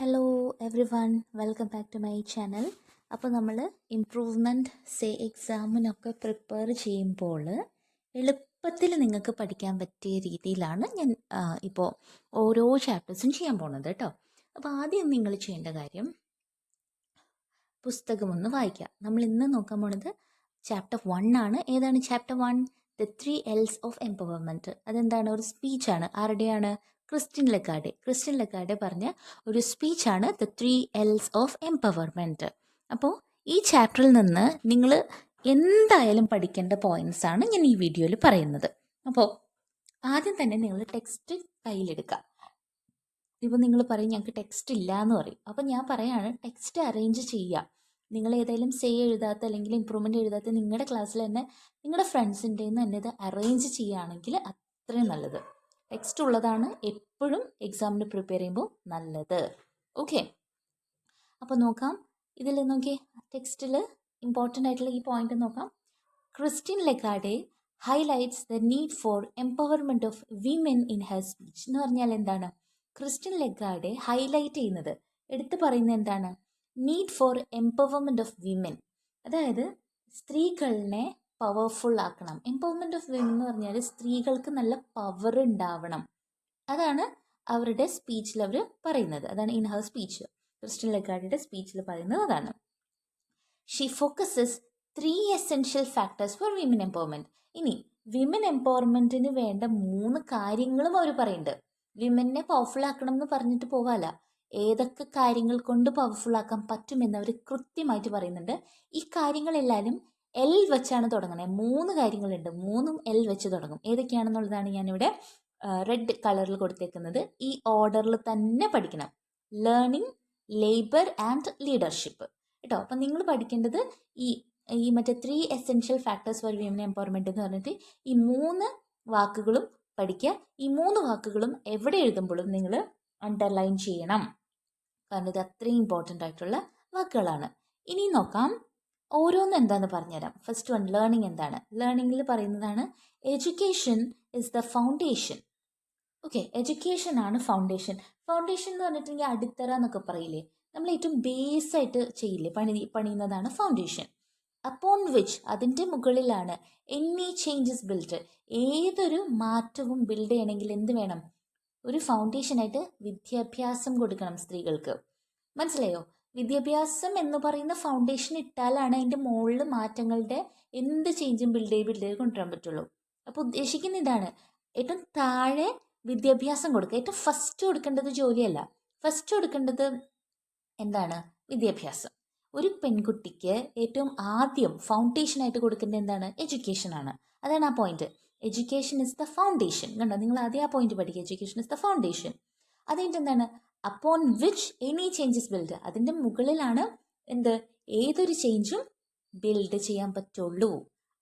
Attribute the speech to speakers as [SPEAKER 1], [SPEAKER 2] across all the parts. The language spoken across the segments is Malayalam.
[SPEAKER 1] Hello everyone, welcome back to my channel. അപ്പോൾ നമ്മൾ ഇംപ്രൂവ്മെൻറ്റ് എക്സാമിനൊക്കെ പ്രിപ്പയർ ചെയ്യുമ്പോൾ എളുപ്പത്തിൽ നിങ്ങൾക്ക് പഠിക്കാൻ പറ്റിയ രീതിയിലാണ് ഞാൻ ഇപ്പോൾ ഓരോ ചാപ്റ്റേഴ്സും ചെയ്യാൻ പോകുന്നത് കേട്ടോ. അപ്പോൾ ആദ്യം നിങ്ങൾ ചെയ്യേണ്ട കാര്യം പുസ്തകം ഒന്ന് വായിക്കുക. നമ്മൾ ഇന്ന് നോക്കാൻ പോണത് ചാപ്റ്റർ 1 ആണ്. ഏതാണ് chapter 1? The 3 L's of empowerment. അതെന്താണ്? ഒരു സ്പീച്ചാണ്. ആരുടെയാണ്? ക്രിസ്റ്റിൻ ലെഗാർഡെ പറഞ്ഞ ഒരു സ്പീച്ചാണ് ദ 3 L's ഓഫ് എംപവർമെൻറ്റ്. അപ്പോൾ ഈ ചാപ്റ്ററിൽ നിന്ന് നിങ്ങൾ എന്തായാലും പഠിക്കേണ്ട പോയിന്റ്സ് ആണ് ഞാൻ ഈ വീഡിയോയിൽ പറയുന്നത്. അപ്പോൾ ആദ്യം തന്നെ നിങ്ങൾ ടെക്സ്റ്റ് കയ്യിലെടുക്കുക. ഇപ്പോൾ നിങ്ങൾ പറയും ഞങ്ങൾക്ക് ടെക്സ്റ്റ് ഇല്ല എന്ന് പറയും. അപ്പോൾ ഞാൻ പറയാണ് ടെക്സ്റ്റ് അറേഞ്ച് ചെയ്യുക. നിങ്ങൾ ഏതെങ്കിലും എഴുതാത്ത അല്ലെങ്കിൽ ഇമ്പ്രൂവ്മെൻ്റ് എഴുതാത്ത നിങ്ങളുടെ ക്ലാസ്സിൽ തന്നെ നിങ്ങളുടെ ഫ്രണ്ട്സിൻ്റെ തന്നെ ഇത് അറേഞ്ച് ചെയ്യുകയാണെങ്കിൽ അത്രയും നല്ലത്. ടെക്സ്റ്റ് ഉള്ളതാണ് എപ്പോഴും എക്സാമിന് പ്രിപ്പയർ ചെയ്യുമ്പോൾ നല്ലത്. ഓക്കെ, അപ്പോൾ നോക്കാം. ഇതിൽ നോക്കിയേ, ടെക്സ്റ്റിൽ ഇമ്പോർട്ടൻ്റ് ആയിട്ടുള്ള ഈ പോയിന്റ് നോക്കാം. Christine Lagarde highlights the need for empowerment of women in her speech. എന്ന് പറഞ്ഞാൽ എന്താണ്? ക്രിസ്റ്റിൻ ലെഗാർഡെ ഹൈലൈറ്റ് ചെയ്യുന്നത്, എടുത്തു പറയുന്നത് എന്താണ്? Need for empowerment of women. അതായത് സ്ത്രീകളെ പവർഫുൾ ആക്കണം. എംപവർമെൻറ്റ് ഓഫ് വിമൻ എന്ന് പറഞ്ഞാൽ സ്ത്രീകൾക്ക് നല്ല പവർ ഉണ്ടാവണം. അതാണ് അവരുടെ സ്പീച്ചിൽ അവർ പറയുന്നത്. അതാണ് ഇൻ ഹർ സ്പീച്ച്. ക്രിസ്റ്റിൻ ലെഗാർഡയുടെ സ്പീച്ചിൽ പറയുന്നത് അതാണ്. She focuses 3 essential factors for women empowerment. ഇനി വിമൻ എംപവർമെൻറ്റിന് വേണ്ട 3 കാര്യങ്ങളും അവർ പറയുന്നുണ്ട്. വിമനെ പവർഫുൾ ആക്കണം എന്ന് പറഞ്ഞിട്ട് പോകാല, ഏതൊക്കെ കാര്യങ്ങൾ കൊണ്ട് പവർഫുൾ ആക്കാൻ പറ്റുമെന്ന് അവർ കൃത്യമായിട്ട് പറയുന്നുണ്ട്. ഈ കാര്യങ്ങളെല്ലാവരും എൽ വെച്ചാണ് തുടങ്ങുന്നത്. 3 കാര്യങ്ങളുണ്ട്, 3ഉം എൽ വെച്ച് തുടങ്ങും. ഏതൊക്കെയാണെന്നുള്ളതാണ് ഞാനിവിടെ റെഡ് കളറിൽ കൊടുത്തേക്കുന്നത്. ഈ ഓർഡറിൽ തന്നെ പഠിക്കണം. ലേണിംഗ്, ലേബർ ആൻഡ് ലീഡർഷിപ്പ് കേട്ടോ. അപ്പം നിങ്ങൾ പഠിക്കേണ്ടത് ഈ മറ്റേ 3 essential factors for women empowerment എന്ന് പറഞ്ഞിട്ട് ഈ 3 വാക്കുകളും പഠിക്കുക. ഈ 3 വാക്കുകളും എവിടെ എഴുതുമ്പോഴും നിങ്ങൾ അണ്ടർലൈൻ ചെയ്യണം, കാരണം ഇത് അത്രയും ഇമ്പോർട്ടൻ്റ് ആയിട്ടുള്ള വാക്കുകളാണ്. ഇനി നോക്കാം, ഓരോന്നും എന്താണെന്ന് പറഞ്ഞുതരാം. ഫസ്റ്റ് വൺ, ലേണിംഗ് എന്താണ്? ലേണിംഗിൽ പറയുന്നതാണ് education is the foundation. Okay, education ആണ് ഫൗണ്ടേഷൻ. ഫൗണ്ടേഷൻ എന്ന് പറഞ്ഞിട്ടുണ്ടെങ്കിൽ അടിത്തറ എന്നൊക്കെ പറയില്ലേ, നമ്മൾ ഏറ്റവും ബേസ് ആയിട്ട് ചെയ്യില്ലേ, പണിയുന്നതാണ് ഫൗണ്ടേഷൻ. അപ്പോൺ വിച്ച്, അതിൻ്റെ മുകളിലാണ് എനി ചേഞ്ചസ് ബിൽഡ്, ഏതൊരു മാറ്റവും ബിൽഡ് ചെയ്യണമെങ്കിൽ എന്ത് വേണം? ഒരു ഫൗണ്ടേഷനായിട്ട് വിദ്യാഭ്യാസം കൊടുക്കണം സ്ത്രീകൾക്ക്. മനസ്സിലായോ? വിദ്യാഭ്യാസം എന്ന് പറയുന്ന ഫൗണ്ടേഷൻ ഇട്ടാലാണ് അതിൻ്റെ മുകളിൽ മാറ്റങ്ങളുടെ എന്ത് ചേഞ്ചും ബിൽഡ് ചെയ്ത് കൊണ്ടുവരാൻ പറ്റുള്ളൂ. അപ്പോൾ ഉദ്ദേശിക്കുന്ന ഇതാണ്, ഏറ്റവും താഴെ വിദ്യാഭ്യാസം കൊടുക്കുക. ഏറ്റവും ഫസ്റ്റ് കൊടുക്കേണ്ടത് ജോലിയല്ല, ഫസ്റ്റ് കൊടുക്കേണ്ടത് എന്താണ്? വിദ്യാഭ്യാസം. ഒരു പെൺകുട്ടിക്ക് ഏറ്റവും ആദ്യം ഫൗണ്ടേഷനായിട്ട് കൊടുക്കേണ്ടത് എന്താണ്? എഡ്യൂക്കേഷനാണ്. അതാണ് ആ point. Education is the foundation. കണ്ടോ, നിങ്ങൾ ആദ്യം ആ പോയിന്റ് പഠിക്കുക. Education is the foundation. അതിൻ്റെ എന്താണ്? Upon which any changes build, അതിൻ്റെ മുകളിലാണ് എന്ത്? ഏതൊരു ചേഞ്ചും ബിൽഡ് ചെയ്യാൻ പറ്റുള്ളൂ.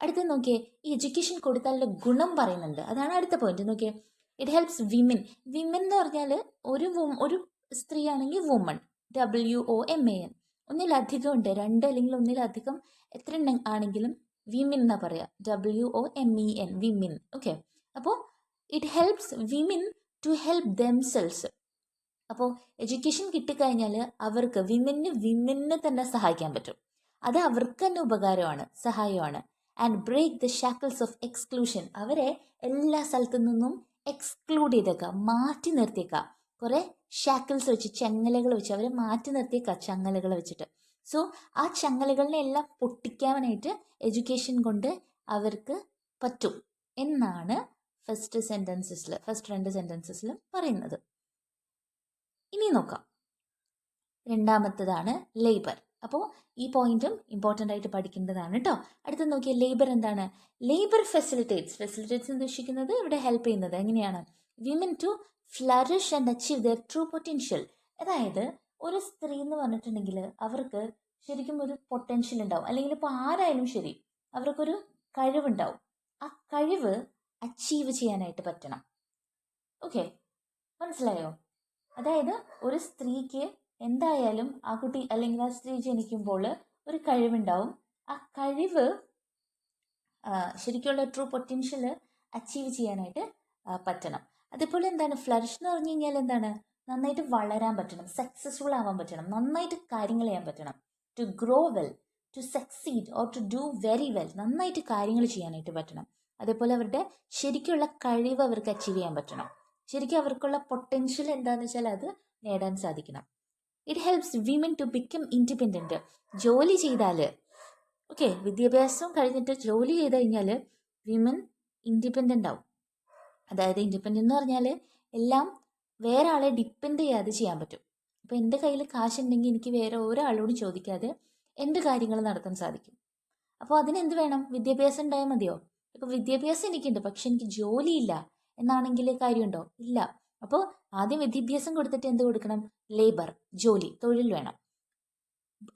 [SPEAKER 1] അടുത്ത നോക്കിയേ, ഈ എഡ്യൂക്കേഷൻ കൊടുത്താലുള്ള ഗുണം പറയുന്നുണ്ട്. അതാണ് അടുത്ത പോയിന്റ്. നോക്കിയേ, ഇറ്റ് ഹെൽപ്സ് വിമൻ. വിമൻ എന്ന് പറഞ്ഞാൽ ഒരു സ്ത്രീ ആണെങ്കിൽ വുമൺ, WOMAN. ഒന്നിലധികം ഉണ്ട്, 2 അല്ലെങ്കിൽ ഒന്നിലധികം എത്ര ആണെങ്കിലും വിമിൻ എന്നാ പറയാ, WOMEN, വിമിൻ. ഓക്കെ, അപ്പോൾ it helps women to help themselves. അപ്പോൾ എഡ്യൂക്കേഷൻ കിട്ടിക്കഴിഞ്ഞാൽ അവർക്ക് വിമന് തന്നെ സഹായിക്കാൻ പറ്റും. അത് അവർക്ക് തന്നെ ഉപകാരമാണ്, സഹായമാണ്. And break the shackles of exclusion, അവരെ എല്ലാ സ്ഥലത്തു നിന്നും എക്സ്ക്ലൂഡ് ചെയ്തേക്കാം, മാറ്റി നിർത്തിയേക്കാം. കുറേ ഷാക്കിൾസ് വെച്ച്, ചങ്ങലകൾ വെച്ച് അവരെ മാറ്റി നിർത്തിയേക്കാം, ചങ്ങലകൾ വെച്ചിട്ട്. സോ ആ ചങ്ങലകളിനെ എല്ലാം പൊട്ടിക്കാനായിട്ട് എഡ്യൂക്കേഷൻ കൊണ്ട് അവർക്ക് പറ്റും എന്നാണ് ഫസ്റ്റ് 2 സെൻറ്റൻസസിലും പറയുന്നത്. ഇനി നോക്കാം, രണ്ടാമത്തേതാണ് ലേബർ. അപ്പോൾ ഈ പോയിന്റും ഇമ്പോർട്ടൻ്റ് ആയിട്ട് പഠിക്കേണ്ടതാണ് കേട്ടോ. അടുത്ത നോക്കിയ ലേബർ എന്താണ്? ലേബർ ഫെസിലിറ്റേറ്റ്സ് ഉദ്ദേശിക്കുന്നത് ഇവിടെ ഹെൽപ്പ് ചെയ്യുന്നത് എങ്ങനെയാണ്? Women to flourish and achieve their true potential. അതായത് ഒരു സ്ത്രീ എന്ന് പറഞ്ഞിട്ടുണ്ടെങ്കിൽ അവർക്ക് ശരിക്കും ഒരു പൊട്ടൻഷ്യൽ ഉണ്ടാവും, അല്ലെങ്കിൽ ഇപ്പോൾ ആരായാലും ശരി അവർക്കൊരു കഴിവുണ്ടാവും. ആ കഴിവ് അച്ചീവ് ചെയ്യാനായിട്ട് പറ്റണം. ഓക്കെ, മനസ്സിലായോ? അതായത് ഒരു സ്ത്രീക്ക് എന്തായാലും ആ കുട്ടി അല്ലെങ്കിൽ ആ സ്ത്രീ ജനിക്കുമ്പോൾ ഒരു കഴിവുണ്ടാവും. ആ കഴിവ് ശരിക്കുള്ള ട്രൂ പൊട്ടൻഷ്യൽ അച്ചീവ് ചെയ്യാനായിട്ട് പറ്റണം. അതേപോലെ എന്താണ് ഫ്ലറിഷ് എന്ന് പറഞ്ഞു കഴിഞ്ഞാൽ എന്താണ്? നന്നായിട്ട് വളരാൻ പറ്റണം, സക്സസ്ഫുൾ ആവാൻ പറ്റണം, നന്നായിട്ട് കാര്യങ്ങൾ ചെയ്യാൻ പറ്റണം. To grow well, to succeed or to do very well, നന്നായിട്ട് കാര്യങ്ങൾ ചെയ്യാനായിട്ട് പറ്റണം. അതേപോലെ അവരുടെ ശരിക്കുള്ള കഴിവ് അവർക്ക് അച്ചീവ് ചെയ്യാൻ പറ്റണം. ശരിക്കും അവർക്കുള്ള പൊട്ടൻഷ്യൽ എന്താണെന്ന് വെച്ചാൽ അത് നേടാൻ സാധിക്കണം. It helps women to become independent. ജോലി ചെയ്താൽ, ഓക്കെ, വിദ്യാഭ്യാസം കഴിഞ്ഞിട്ട് ജോലി ചെയ്ത് കഴിഞ്ഞാൽ വിമൻ ഇൻഡിപെൻഡൻ്റ് ആവും. അതായത് ഇൻഡിപെൻഡൻ്റ് എന്ന് പറഞ്ഞാൽ എല്ലാം വേറെ ആളെ ഡിപ്പെൻഡ് ചെയ്യാതെ ചെയ്യാൻ പറ്റും. അപ്പോൾ എൻ്റെ കയ്യിൽ കാശുണ്ടെങ്കിൽ എനിക്ക് വേറെ ഒരാളോടും ചോദിക്കാതെ എൻ്റെ കാര്യങ്ങൾ നടത്താൻ സാധിക്കും. അപ്പോൾ അതിനെന്ത് വേണം? വിദ്യാഭ്യാസം ഉണ്ടായാൽ മതിയോ? ഇപ്പോൾ വിദ്യാഭ്യാസം എനിക്കുണ്ട്, പക്ഷെ എനിക്ക് ജോലിയില്ല എന്നാണെങ്കിൽ കാര്യമുണ്ടോ? ഇല്ല. അപ്പോൾ ആദ്യം വിദ്യാഭ്യാസം കൊടുത്തിട്ട് എന്ത് കൊടുക്കണം? ലേബർ, ജോലി, തൊഴിൽ വേണം.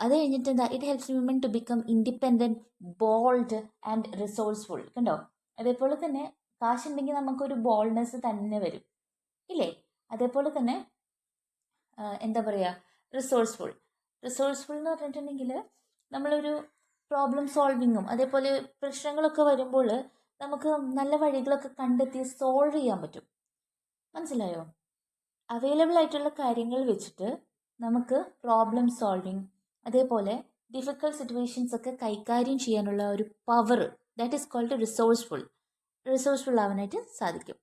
[SPEAKER 1] അത് കഴിഞ്ഞിട്ട് എന്താ? It helps women to become independent, bold and resourceful. കണ്ടോ? അതേപോലെ തന്നെ കാശുണ്ടെങ്കിൽ നമുക്കൊരു ബോൾഡ്നെസ് തന്നെ വരും, ഇല്ലേ? അതേപോലെ തന്നെ എന്താ പറയുക, റിസോഴ്സ്ഫുൾ എന്ന് പറഞ്ഞിട്ടുണ്ടെങ്കിൽ നമ്മളൊരു പ്രോബ്ലം സോൾവിങ്ങും അതേപോലെ പ്രശ്നങ്ങളൊക്കെ വരുമ്പോൾ നമുക്ക് നല്ല വഴികളൊക്കെ കണ്ടെത്തി സോൾവ് ചെയ്യാൻ പറ്റും. മനസ്സിലായോ? അവൈലബിൾ ആയിട്ടുള്ള കാര്യങ്ങൾ വെച്ചിട്ട് നമുക്ക് പ്രോബ്ലം സോൾവിങ് അതേപോലെ ഡിഫിക്കൽട്ട് സിറ്റുവേഷൻസ് ഒക്കെ കൈകാര്യം ചെയ്യാനുള്ള ഒരു power, that is called resourceful ആവാനായിട്ട് സാധിക്കും.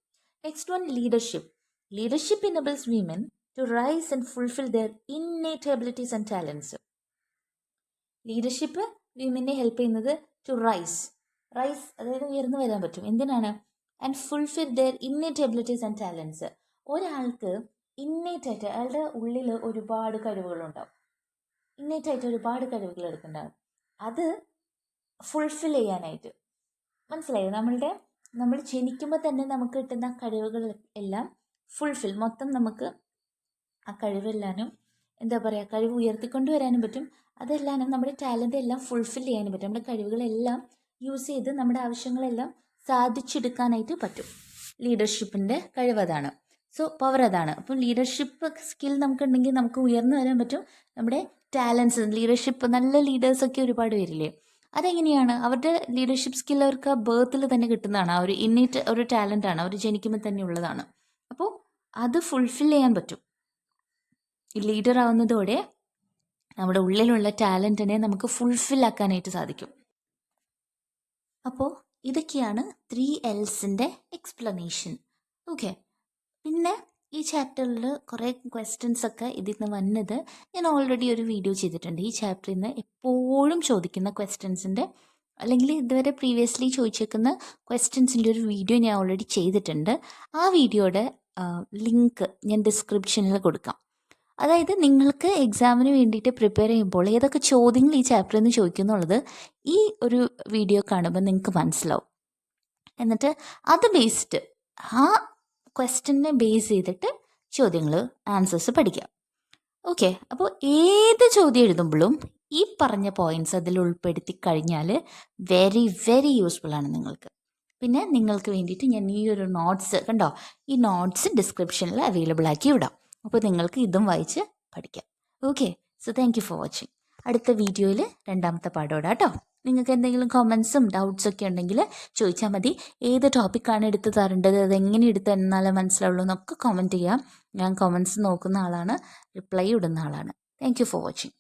[SPEAKER 1] Next one, leadership. Leadership enables women to rise and fulfil their innate abilities and talents. Leadership വിമനെ ഹെൽപ്പ് ചെയ്യുന്നത് ടു റൈസ്, അതായത് ഉയർന്നു വരാൻ പറ്റും. എന്തിനാണ്? And fulfil their innate abilities and talents. ഒരാൾക്ക് ഇന്നേറ്റായിട്ട് അയാളുടെ ഉള്ളിൽ ഒരുപാട് കഴിവുകളുണ്ടാവും. ഇന്നേറ്റായിട്ട് ഒരുപാട് കഴിവുകൾ എടുക്കുന്നുണ്ടാവും. അത് ഫുൾഫിൽ ചെയ്യാനായിട്ട്, മനസ്സിലായോ? നമ്മൾ ജനിക്കുമ്പോൾ തന്നെ നമുക്ക് കിട്ടുന്ന കഴിവുകൾ എല്ലാം മൊത്തം നമുക്ക് ആ കഴിവെല്ലാനും എന്താ പറയുക, കഴിവ് ഉയർത്തിക്കൊണ്ടുവരാനും പറ്റും. അതെല്ലാനും നമ്മുടെ ടാലൻ്റ് എല്ലാം ഫുൾഫിൽ ചെയ്യാനും പറ്റും. നമ്മുടെ കഴിവുകളെല്ലാം യൂസ് ചെയ്ത് നമ്മുടെ ആവശ്യങ്ങളെല്ലാം സാധിച്ചെടുക്കാനായിട്ട് പറ്റും. ലീഡർഷിപ്പിൻ്റെ കഴിവതാണ്. സോ പവർ അതാണ്. അപ്പോൾ ലീഡർഷിപ്പ് സ്കിൽ നമുക്കുണ്ടെങ്കിൽ നമുക്ക് ഉയർന്നു വരാൻ പറ്റും. നമ്മുടെ ടാലൻസ്, ലീഡർഷിപ്പ്, നല്ല ലീഡേഴ്സൊക്കെ ഒരുപാട് പേരില്ലേ, അതെങ്ങനെയാണ്? അവരുടെ ലീഡർഷിപ്പ് സ്കിൽ അവർക്ക് ബേർത്തിൽ തന്നെ കിട്ടുന്നതാണ്. ആ ഒരു ഇന്നേറ്റ് ഒരു ടാലൻ്റാണ്, അവർ ജനിക്കുമ്പോൾ തന്നെ ഉള്ളതാണ്. അപ്പോൾ അത് ഫുൾഫിൽ ചെയ്യാൻ പറ്റും. ഈ ലീഡർ ആവുന്നതോടെ നമ്മുടെ ഉള്ളിലുള്ള ടാലൻറ്റിനെ നമുക്ക് ഫുൾഫിൽ ആക്കാനായിട്ട് സാധിക്കും. അപ്പോൾ ഇതൊക്കെയാണ് 3Lsൻ്റെ എക്സ്പ്ലനേഷൻ. ഓക്കെ, പിന്നെ ഈ ചാപ്റ്ററിൽ കുറേ ക്വസ്റ്റ്യൻസ് ഒക്കെ ഇതിൽ നിന്ന് വന്നത് ഞാൻ ഓൾറെഡി ഒരു വീഡിയോ ചെയ്തിട്ടുണ്ട്. ഈ ചാപ്റ്ററിൽ നിന്ന് എപ്പോഴും ചോദിക്കുന്ന ക്വസ്റ്റ്യൻസിൻ്റെ അല്ലെങ്കിൽ ഇതുവരെ പ്രീവിയസ്ലി ചോദിച്ചേക്കുന്ന ക്വസ്റ്റ്യൻസിൻ്റെ ഒരു വീഡിയോ ഞാൻ ഓൾറെഡി ചെയ്തിട്ടുണ്ട്. ആ വീഡിയോയുടെ ലിങ്ക് ഞാൻ ഡിസ്ക്രിപ്ഷനിൽ കൊടുക്കാം. അതായത് നിങ്ങൾക്ക് എക്സാമിന് വേണ്ടിയിട്ട് പ്രിപ്പയർ ചെയ്യുമ്പോൾ ഏതൊക്കെ ചോദ്യങ്ങൾ ഈ ചാപ്റ്ററിൽ നിന്ന് ചോദിക്കുന്നുള്ളത് ഈ ഒരു വീഡിയോ കാണുമ്പോൾ നിങ്ങൾക്ക് മനസ്സിലാവും. എന്നിട്ട് അത് ബേസ്ഡ്, ആ ക്വസ്റ്റ്യനെ ബേസ് ചെയ്തിട്ട് ചോദ്യങ്ങൾ, ആൻസേഴ്സ് പഠിക്കാം. ഓക്കെ, അപ്പോൾ ഏത് ചോദ്യം എഴുതുമ്പോഴും ഈ പറഞ്ഞ പോയിൻറ്റ്സ് അതിൽ ഉൾപ്പെടുത്തി കഴിഞ്ഞാൽ വെരി വെരി യൂസ്ഫുൾ ആണ് നിങ്ങൾക്ക്. പിന്നെ നിങ്ങൾക്ക് വേണ്ടിയിട്ട് ഞാൻ ഈ ഒരു നോട്ട്സ് കണ്ടോ, ഈ നോട്ട്സ് ഡിസ്ക്രിപ്ഷനിൽ അവൈലബിൾ ആക്കി വിടാം. അപ്പോൾ നിങ്ങൾക്ക് ഇതും വായിച്ച് പഠിക്കാം. Okay, so thank you for watching. അടുത്ത വീഡിയോയിൽ രണ്ടാമത്തെ പാഠോടാ കേട്ടോ. നിങ്ങൾക്ക് എന്തെങ്കിലും കമൻസും ഡൗട്ട്സൊക്കെ ഉണ്ടെങ്കിൽ ചോദിച്ചാൽ മതി. ഏത് ടോപ്പിക്കാണ് എടുത്ത് തരേണ്ടത്, അതെങ്ങനെ എടുത്ത് എന്നാലേ മനസ്സിലാവുള്ളൂ എന്നൊക്കെ കമൻറ്റ് ചെയ്യാം. ഞാൻ കമൻസ് നോക്കുന്ന ആളാണ്, റിപ്ലൈ ഇടുന്ന ആളാണ്. Thank you for watching.